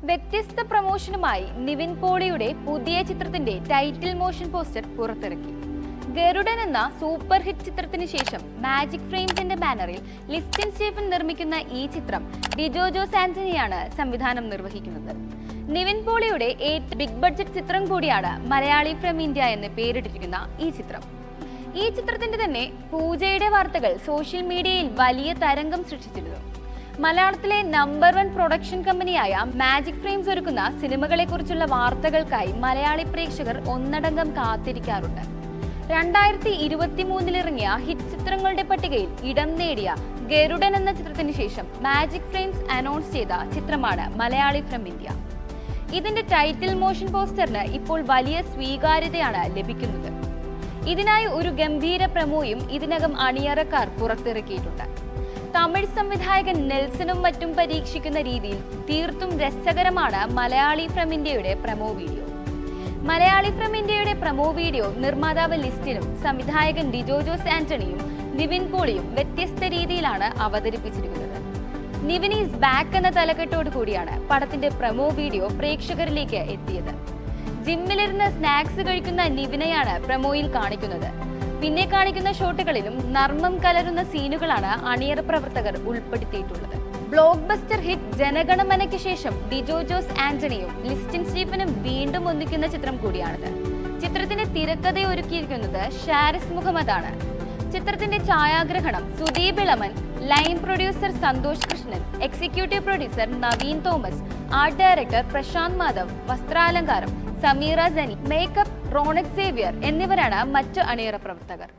വ്യത്യസ്ത പ്രമോഷനുമായി നിവിൻ പോളിയുടെ പുതിയ ചിത്രത്തിന്റെ ടൈറ്റിൽ മോഷൻ പോസ്റ്റർ പുറത്തിറക്കി. ഗരുഡൻ എന്ന സൂപ്പർ ഹിറ്റ് ചിത്രത്തിന് ശേഷം മാജിക് ഫ്രെയിംസിന്റെ ബാനറിൽ ലിസ്റ്റിൻ സ്റ്റീഫൻ നിർമ്മിക്കുന്ന ഈ ചിത്രം ഡിജോ ജോസ് ആന്റണിയാണ് സംവിധാനം നിർവഹിക്കുന്നത്. നിവിൻ പോളിയുടെ ഏറ്റവും ബിഗ് ബഡ്ജറ്റ് ചിത്രം കൂടിയാണ് മലയാളി ഫ്രം ഇന്ത്യ എന്ന് പേരിട്ടിരിക്കുന്ന ഈ ചിത്രം. ഈ ചിത്രത്തിന്റെ തന്നെ പൂജയുടെ വാർത്തകൾ സോഷ്യൽ മീഡിയയിൽ വലിയ തരംഗം സൃഷ്ടിച്ചിരുന്നു. മലയാളത്തിലെ നമ്പർ 1 പ്രൊഡക്ഷൻ കമ്പനിയായ മാജിക് ഫ്രെയിംസ് ഒരുക്കുന്ന സിനിമകളെ കുറിച്ചുള്ള വാർത്തകൾക്കായി മലയാളി പ്രേക്ഷകർ ഒന്നടങ്കം കാത്തിരിക്കാറുണ്ട്. 2023 ഇറങ്ങിയ ഹിറ്റ് ചിത്രങ്ങളുടെ പട്ടികയിൽ ഇടം നേടിയ ഗരുഡൻ എന്ന ചിത്രത്തിന് ശേഷം മാജിക് ഫ്രെയിംസ് അനൗൺസ് ചെയ്ത ചിത്രമാണ് മലയാളി ഫ്രം ഇന്ത്യ. ഇതിന്റെ ടൈറ്റിൽ മോഷൻ പോസ്റ്ററിന് ഇപ്പോൾ വലിയ സ്വീകാര്യതയാണ് ലഭിക്കുന്നത്. ഇതിനായി ഒരു ഗംഭീര പ്രമോയും ഇതിനകം അണിയറക്കാർ പുറത്തിറക്കിയിട്ടുണ്ട്. തമിഴ് സംവിധായകൻ നെൽസണും മറ്റും പരീക്ഷിക്കുന്ന രീതിയിൽ തീർത്തും രസകരമാണ് മലയാളി ഫ്രം ഇന്ത്യയുടെ പ്രമോ വീഡിയോ. മലയാളി ഫ്രം ഇന്ത്യയുടെ പ്രമോ വീഡിയോ നിർമ്മാതാവ് ലിസ്റ്റിനും സംവിധായകൻ ഡിജോ ജോസ് ആന്റണിയും നിവിൻ പോളിയും വ്യത്യസ്ത രീതിയിലാണ് അവതരിപ്പിച്ചിരിക്കുന്നത്. നിവിൻ ഈസ് ബാക്ക് എന്ന തലക്കെട്ടോട് കൂടിയാണ് പടത്തിന്റെ പ്രമോ വീഡിയോ പ്രേക്ഷകരിലേക്ക് എത്തിയത്. ജിമ്മിലിരുന്ന് സ്നാക്സ് കഴിക്കുന്ന നിവിനെയാണ് പ്രമോയിൽ കാണിക്കുന്നത്. പിന്നെ കാണിക്കുന്ന ഷോട്ടുകളിലും നർമ്മം കലരുന്ന സീനുകളാണ് അണിയറ പ്രവർത്തകർ ഉൾപ്പെടുത്തിയിട്ടുള്ളത്. ബ്ലോക്ക് ബസ്റ്റർ ഹിറ്റ് ജനഗണമനയ്ക്ക് ശേഷം ഡിജോ ജോസ് ആന്റണിയും ലിസ്റ്റിൻ സ്റ്റീഫനും വീണ്ടും ഒന്നിക്കുന്ന ചിത്രം കൂടിയാണിത്. ചിത്രത്തിന്റെ തിരക്കഥ ഒരുക്കിയിരിക്കുന്നത് ഷാരിസ് മുഹമ്മദാണ്. ചിത്രത്തിന്റെ ഛായാഗ്രഹണം Sudeep Elaman, line producer Santhosh Krishnan, executive producer Naveen Thomas, art director Prashanth Madhav, വസ്ത്രാലങ്കാരം സമീറ സനി, മേക്കപ്പ് റോണക് സേവ്യർ എന്നിവരാണ് മറ്റ് അണിയറ പ്രവർത്തകർ.